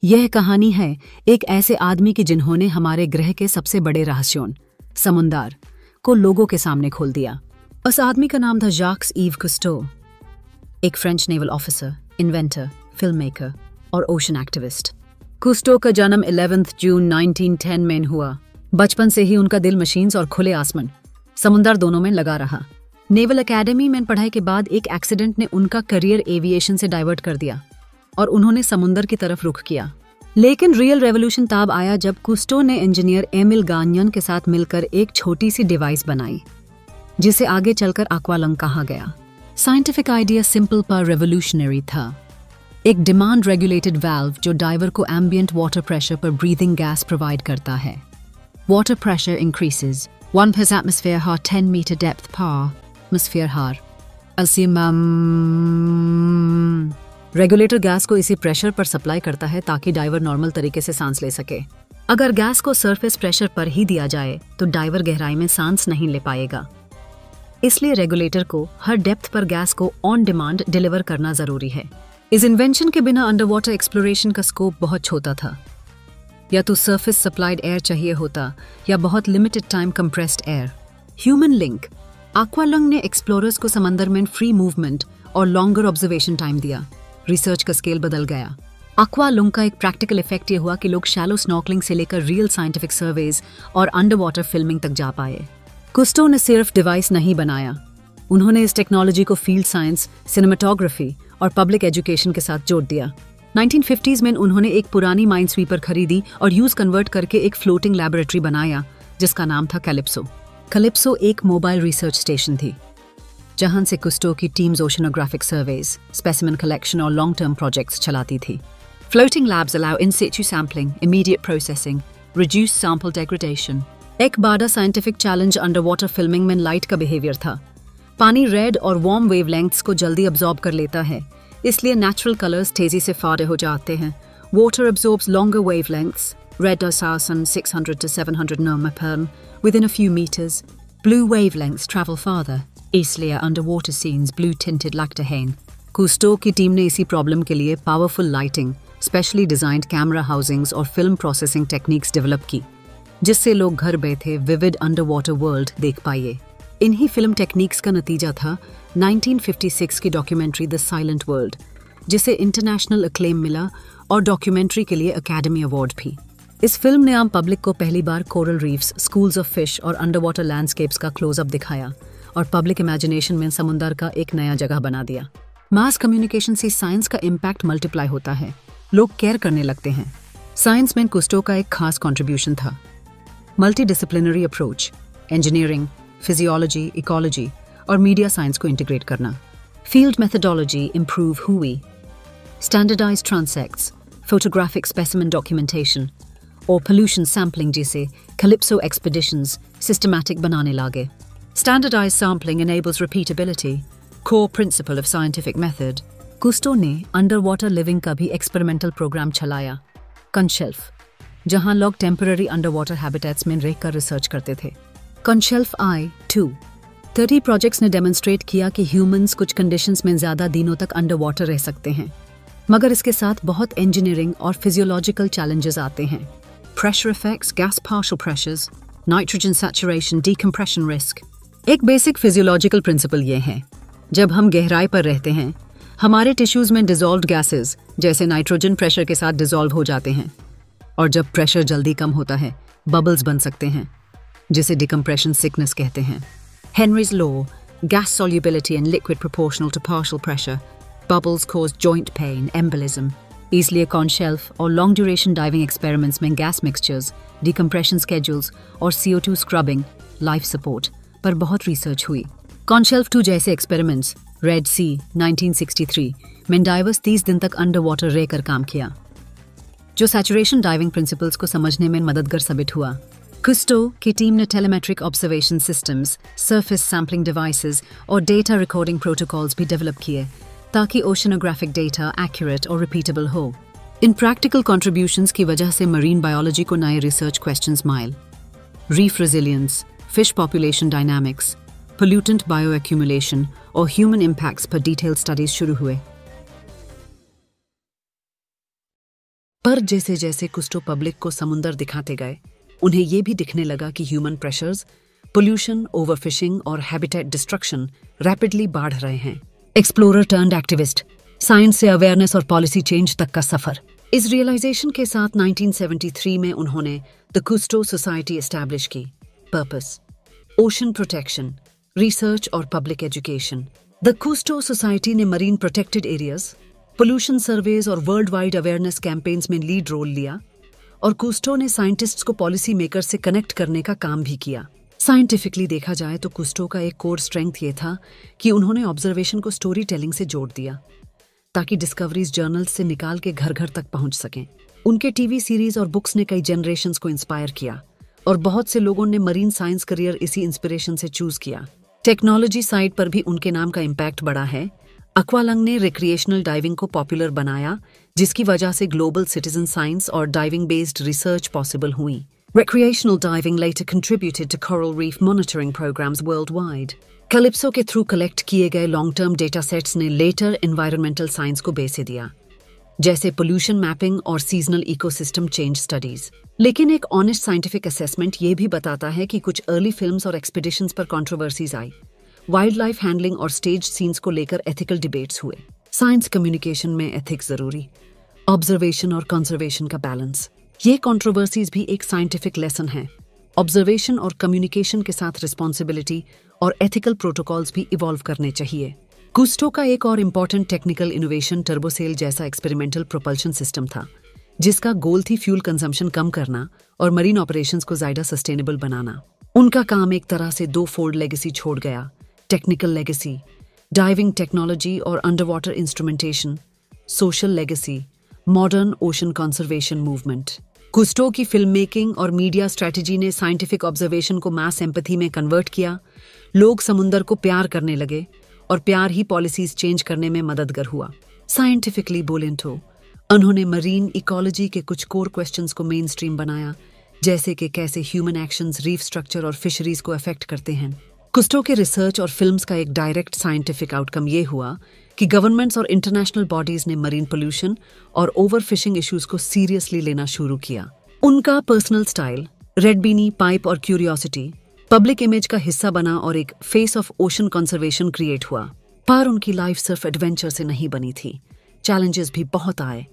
यह कहानी है एक ऐसे आदमी की जिन्होंने हमारे ग्रह के सबसे बड़े रहस्यों समुंदर को लोगों के सामने खोल दिया। उस आदमी का नाम था जाक्स ईव कुस्टो, एक French naval officer, inventor, film maker और ओशन एक्टिविस्ट। कुस्टो का जन्म 11 जून 1910 में हुआ। बचपन से ही उनका दिल मशीन्स और खुले आसमान समुंदर दोनों में लगा रहा। नेवल एकेडमी में पढ़ाई के बाद एक एक्सीडेंट ने उनका करियर एविएशन से डाइवर्ट कर दिया और उन्होंने समुंदर की तरफ रुख किया। लेकिन रियल रेवोल्यूशन तब आया जब कुस्टो ने इंजीनियर एमिल गान्यन के साथ मिलकर एक छोटी सी डिवाइस बनाई जिसे आगे चलकर एक्वालंग कहा गया। साइंटिफिक आइडिया सिंपल पर रेवोल्यूशनरी था। एक डिमांड रेगुलेटेड वाल्व जो डाइवर को एम्बिएंट वाटर प्रेशर पर ब्रीदिंग गैस प्रोवाइड करता है। Water pressure increases 1 per atmosphere har 10 meter depth per atmosphere har regulator gas को इसी प्रेशर पर सप्लाई करता है ताकि डाइवर नॉर्मल तरीके से सांस ले सके। अगर गैस को सरफेस प्रेशर पर ही दिया जाए तो डाइवर गहराई में सांस नहीं ले पाएगा। इसलिए रेगुलेटर को हर डेप्थ पर गैस को ऑन डिमांड डिलीवर करना जरूरी है। इस इन्वेंशन के बिना अंडर वाटर एक्सप्लोरेशन का स्कोप बहुत छोटा था। या तो सरफेस सप्लाइड एयर चाहिए होता या बहुत limited time compressed air. Human link aqualung ने एक्सप्लोरर्स को समंदर में फ्री मूवमेंट और लॉन्गर ऑब्जर्वेशन टाइम दिया। रिसर्च का स्केल बदल गया। एक्वालंग का एक प्रैक्टिकल इफेक्ट ये हुआ कि लोग शैलो स्नॉर्कलिंग से लेकर रियल साइंटिफिक सर्वेज और अंडर वाटर फिल्मिंग तक जा पाए। कुस्टो ने सिर्फ डिवाइस नहीं बनाया, उन्होंने इस टेक्नोलॉजी को फील्ड साइंस, सिनेमेटोग्राफी और पब्लिक एजुकेशन के साथ जोड़ दिया। 1950s में उन्होंने एक पुरानी माइन स्वीपर खरीदी और यूज कन्वर्ट करके एक फ्लोटिंग लैबोरेटरी बनाया जिसका नाम था कैलिप्सो। कैलिप्सो एक मोबाइल रिसर्च स्टेशन थी जहां से कुस्टो की teams oceanographic surveys, specimen collection और लॉन्ग टर्म प्रोजेक्ट्स चलाती थी। Floating labs allow in situ sampling, immediate processing, reduce sample degradation. एक बड़ा scientific challenge under water filming में लाइट का बिहेवियर था। पानी रेड और वार्म वेवलेंथ्स को जल्दी अब्जॉर्ब कर लेता है, इसलिए नेचुरल कलर्स तेजी से फाड़े हो जाते हैं। Water absorbs longer wavelengths, red or Sarsen 600 to 700 nm within a few meters. Blue wavelengths travel farther, इसलिए अंडरवाटर सीन्स ब्लू टिंटेड लगते हैं। कुस्टो की टीम ने इसी प्रॉब्लम के लिए powerful lighting, specially designed camera housings और फिल्म प्रोसेसिंग टेक्निक्स डेवलप की, जिससे लोग घर बैठे विविड अंडरवाटर वर्ल्ड देख पाए। इन्हीं फिल्म टेक्निक्स का नतीजा था 1956 की डॉक्यूमेंट्री द साइलेंट वर्ल्ड, जिसे इंटरनेशनल अक्लेम मिला और डॉक्यूमेंट्री के लिए अकेडमी अवार्ड भी। इस फिल्म ने आम पब्लिक को पहली बार coral reefs, schools of fish और अंडरवाटर लैंडस्केप्स का क्लोजअप दिखाया और पब्लिक इमेजिनेशन में समुंदर का एक नया जगह बना दिया। मास कम्युनिकेशन से साइंस का इम्पैक्ट मल्टीप्लाई होता है, लोग केयर करने लगते हैं। साइंस में कुस्टो का एक खास कंट्रीब्यूशन था। Multidisciplinary approach, engineering, physiology, ecology और मीडिया साइंस को इंटीग्रेट करना। फील्ड मेथडोलॉजी इंप्रूव हुई। स्टैंडर्डाइज्ड ट्रांसेक्ट्स, फोटोग्राफिक स्पेसिमेन डॉक्यूमेंटेशन और पोल्यूशन सैम्पलिंग जैसे कैलिप्सो एक्सपीडिशंस सिस्टमैटिक बनाने लगे। Standardized sampling enables repeatability, core principle of scientific method. कुस्टो ने अंडरवाटर लिविंग का भी एक्सपेरिमेंटल प्रोग्राम चलाया, कनशेल्फ, जहां लोग टेम्पररी अंडरवाटर हैबिटेट्स में रहकर रिसर्च करते थे। कनशेल्फ I-2 30 प्रोजेक्ट्स ने डेमोन्स्ट्रेट किया कि ह्यूमंस कुछ कंडीशंस में ज्यादा दिनों तक अंडरवाटर रह सकते हैं, मगर इसके साथ बहुत इंजीनियरिंग और फिजियोलॉजिकल चैलेंजेस आते हैं। Pressure effects, gas partial pressures, nitrogen saturation, decompression risk. एक बेसिक फिजियोलॉजिकल प्रिंसिपल ये है, जब हम गहराई पर रहते हैं हमारे टिश्यूज में डिसॉल्व्ड गैसेस जैसे नाइट्रोजन प्रेशर के साथ डिसॉल्व हो जाते हैं, और जब प्रेशर जल्दी कम होता है बबल्स बन सकते हैं जिसे डिकम्प्रेशन सिकनेस कहते हैं। Henry's law, gas solubility in liquid proportional to partial pressure, bubbles cause joint pain, embolism. इसलिए कॉनशेल्फ और लॉन्ग ड्यूरेशन डाइविंग एक्सपेरिमेंट्स में गैस मिक्सचर्स, डिकम्प्रेशन स्केड्यूल्स और CO2 स्क्रबिंग, लाइफ सपोर्ट पर बहुत रिसर्च हुई। कॉनशेल्फ 2 जैसे एक्सपेरिमेंट्स, रेड सी 1963 में diverse 30 दिन तक अंडर वाटर रहकर काम किया, जो सैचुरेशन डाइविंग प्रिंसिपल्स को समझने में मददगार साबित हुआ। कुस्टो की टीम ने टेलीमेट्रिक observation systems, surface sampling devices और डेटा रिकॉर्डिंग प्रोटोकॉल्स भी डेवलप किए ताकि ओशनोग्राफिक डेटा एक्यूरेट और रिपीटेबल हो। इन प्रैक्टिकल कॉन्ट्रीब्यूशंस की वजह से मरीन बायोलॉजी को नए research questions mile, reef resilience, fish population dynamics, pollutant bio accumulation और ह्यूमन इम्पैक्ट्स पर डिटेल्ड स्टडीज शुरू हुए। पर जैसे जैसे कुस्टो पब्लिक को समुंदर दिखाते गए, उन्हें ये भी दिखने लगा कि ह्यूमन प्रेशर्स, पोल्यूशन, ओवरफिशिंग और हैबिटेट डिस्ट्रक्शन रैपिडली बढ़ रहे हैं। एक्सप्लोरर टर्न्ड एक्टिविस्ट, साइंस से अवेयरनेस और पॉलिसी चेंज तक का सफर। इस रियलाइजेशन के साथ 1973 में उन्होंने द कुस्टो सोसाइटी एस्टैब्लिश की। पर्पस: ओशन प्रोटेक्शन, रिसर्च और पब्लिक एजुकेशन। द कुस्टो सोसाइटी ने marine protected areas, pollution surveys और वर्ल्ड वाइड अवेयरनेस कैंपेन्स में लीड रोल लिया, और कुस्टो ने साइंटिस्ट्स को पॉलिसी मेकर से कनेक्ट करने का काम भी किया। साइंटिफिकली देखा जाए तो कुस्टो का एक कोर स्ट्रेंथ ये था कि उन्होंने ऑब्जर्वेशन को स्टोरी टेलिंग से जोड़ दिया ताकि डिस्कवरीज जर्नल्स से निकाल के घर घर तक पहुंच सकें। उनके टीवी सीरीज और बुक्स ने कई जनरेशंस को इंस्पायर किया और बहुत से लोगों ने मरीन साइंस करियर इसी इंस्पिरेशन से चूज किया। टेक्नोलॉजी साइड पर भी उनके नाम का इम्पैक्ट बड़ा है। एक्वालंग ने रिक्रिएशनल डाइविंग को पॉपुलर बनाया, जिसकी वजह से ग्लोबल सिटीजन साइंस और डाइविंग बेस्ड रिसर्च पॉसिबल हुई। Recreational diving later contributed to coral reef monitoring programs worldwide. Calypso के थ्रू कलेक्ट किए गए लॉन्ग टर्म डेटा सेट्स ने लेटर एनवायरमेंटल साइंस को बेस दिया, जैसे पोल्यूशन मैपिंग और सीजनल इकोसिस्टम चेंज स्टडीज। लेकिन एक ऑनेस्ट साइंटिफिक असेसमेंट ये भी बताता है कि कुछ अर्ली फिल्म्स और एक्सपीडिशंस पर कंट्रोवर्सीज आई। वाइल्ड लाइफ हैंडलिंग और स्टेज सीन्स को लेकर एथिकल डिबेट्स हुए। साइंस कम्युनिकेशन में एथिक्स जरूरी, ऑब्जर्वेशन और कंजर्वेशन का बैलेंस। ये कंट्रोवर्सीज भी एक साइंटिफिक लेसन है। ऑब्जर्वेशन और कम्युनिकेशन के साथ रिस्पॉन्सिबिलिटी और एथिकल प्रोटोकॉल्स भी इवॉल्व करने चाहिए। कुस्टो का एक और इम्पॉर्टेंट टेक्निकल इनोवेशन टर्बोसेल जैसा एक्सपेरिमेंटल प्रोपल्शन सिस्टम था, जिसका गोल थी फ्यूल कंजम्पशन कम करना और मरीन ऑपरेशंस को ज्यादा सस्टेनेबल बनाना। उनका काम एक तरह से दो फोल्ड लेगेसी छोड़ गया: टेक्निकल लेगेसी, डाइविंग टेक्नोलॉजी और under water instrumentation; social legacy, modern ocean conservation movement. Cousteau की फिल्म मेकिंग और मीडिया स्ट्रेटजी ने साइंटिफिक ऑब्जर्वेशन को मास एम्पैथी में कन्वर्ट किया। लोग समुंदर को प्यार करने लगे और प्यार ही पॉलिसीज चेंज करने में मददगार हुआ। साइंटिफिकली बोलें तो उन्होंने मरीन इकोलॉजी के कुछ कोर क्वेश्चंस को मेन स्ट्रीम बनाया, जैसे कि कैसे ह्यूमन एक्शंस रीफ स्ट्रक्चर और फिशरीज को अफेक्ट करते हैं। कुस्टो के रिसर्च और फिल्म्स का एक डायरेक्ट साइंटिफिक आउटकम ये हुआ कि गवर्नमेंट्स और इंटरनेशनल बॉडीज ने मरीन पोल्यूशन और ओवरफिशिंग इश्यूज को सीरियसली लेना शुरू किया। उनका पर्सनल स्टाइल, रेड बीनी, पाइप और क्यूरियोसिटी पब्लिक इमेज का हिस्सा बना और एक face of ocean conservation create हुआ। पर उनकी लाइफ सिर्फ एडवेंचर से नहीं बनी थी। चैलेंजेस भी बहुत आए: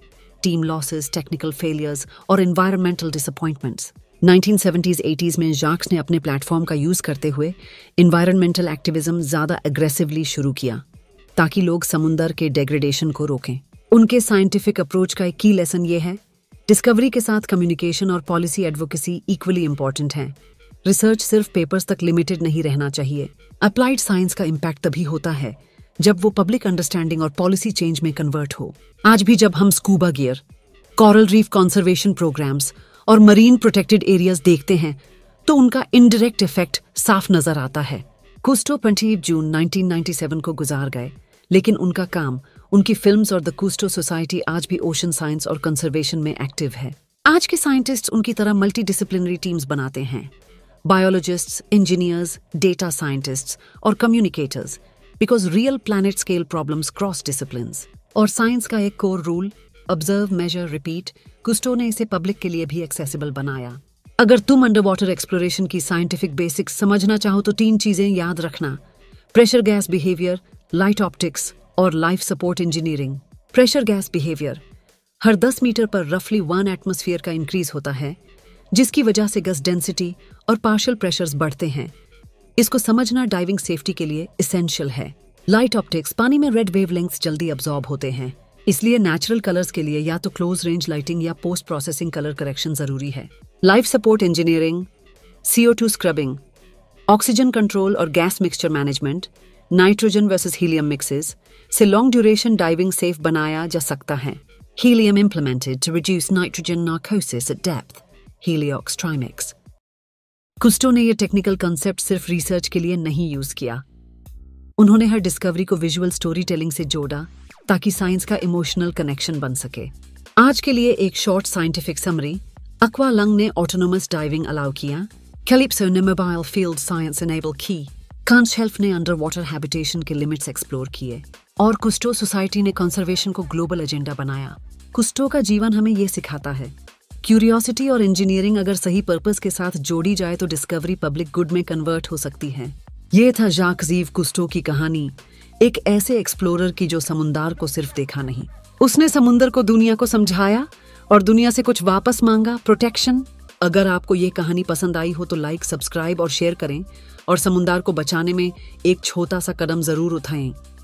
टीम लॉसेस, टेक्निकल फेलियर्स और एनवायरमेंटल डिसअपॉइंटमेंट्स। 1970s-80s में जाक्स ने अपने प्लेटफॉर्म का यूज करते हुए एनवायरमेंटल एक्टिविज्म ज्यादा एग्रेसिवली शुरू किया ताकि लोग समुंदर के डेग्रेडेशन को रोकें। उनके साइंटिफिक अप्रोच का एक की लेसन ये है: डिस्कवरी के साथ कम्युनिकेशन और पॉलिसी एडवोकेसी इक्वली इंपॉर्टेंट है। रिसर्च सिर्फ पेपर्स तक लिमिटेड नहीं रहना चाहिए। अप्लाइड साइंस का इम्पैक्ट तभी होता है जब वो पब्लिक अंडरस्टैंडिंग और पॉलिसी चेंज में कन्वर्ट हो। आज भी जब हम scuba gear, coral reef conservation programs और मरीन प्रोटेक्टेड एरियाज देखते हैं तो उनका इनडायरेक्ट इफेक्ट साफ नजर आता है। कुस्टो 20 जून 1997 को गुजार गए, लेकिन उनका काम, उनकी फिल्म्स और द कुस्टो सोसाइटी आज भी ओशन साइंस और कंजर्वेशन में एक्टिव है। आज के साइंटिस्ट्स उनकी तरह मल्टी डिसिप्लिनरी टीम्स बनाते हैं: बायोलॉजिस्ट्स, इंजीनियर्स, डेटा साइंटिस्ट्स और communicators, because real planet scale problems cross disciplines. और साइंस का एक core rule, observe, measure, repeat, Cousteau ने इसे पब्लिक के लिए भी एक्सेसिबल बनाया। अगर तुम अंडर वाटर एक्सप्लोरेशन की साइंटिफिक बेसिक्स समझना चाहो तो 3 चीजें याद रखना: pressure gas behaviour, light optics और life support engineering. Pressure gas behaviour: हर 10 मीटर पर रफली 1 एटमॉस्फेयर का इंक्रीज होता है, जिसकी वजह से गस डेंसिटी और पार्शियल प्रेशर्स बढ़ते हैं। इसको समझना डाइविंग सेफ्टी के लिए एसेंशियल है। लाइट ऑप्टिक्स: पानी में रेड वेवलेंथ्स जल्दी अब्सॉर्ब होते हैं, इसलिए नेचुरल कलर्स के लिए या तो क्लोज रेंज लाइटिंग या पोस्ट प्रोसेसिंग कलर करेक्शन जरूरी है। Life support engineering: CO2 scrubbing, oxygen control और gas mixture management, nitrogen versus helium mixes से लॉन्ग ड्यूरेशन डाइविंग सेफ बनाया जा सकता है। Helium implemented to reduce nitrogen narcosis at depth, heliox trimix. Cousteau ने ये टेक्निकल कॉन्सेप्ट सिर्फ research के लिए नहीं यूज किया, उन्होंने हर डिस्कवरी को विजुअल स्टोरी टेलिंग से जोड़ा ताकि साइंस का इमोशनल कनेक्शन बन सके। आज के लिए एक शॉर्ट साइंटिफिक समरी: एक्वालंग ने ऑटोनोमस डाइविंग अलाउ किया, कैलिप्सो ने मोबाइल फील्ड साइंस एनेबल की, कांच शेल्फ ने अंडर वाटर हैबिटेशन के लिमिट्स एक्सप्लोर किए और कुस्टो सोसाइटी ने कंजर्वेशन को ग्लोबल एजेंडा बनाया। कुस्टो का जीवन हमें ये सिखाता है, क्यूरियोसिटी और इंजीनियरिंग अगर सही पर्पस के साथ जोड़ी जाए तो डिस्कवरी पब्लिक गुड में कन्वर्ट हो सकती है। ये था ज़ाक-ज़यीव कुस्टो की कहानी, एक ऐसे एक्सप्लोरर की जो समुंदर को सिर्फ देखा नहीं, उसने समुंदर को दुनिया को समझाया और दुनिया से कुछ वापस मांगा, प्रोटेक्शन। अगर आपको ये कहानी पसंद आई हो तो लाइक, सब्सक्राइब और शेयर करें और समुंदर को बचाने में एक छोटा सा कदम जरूर उठाएं।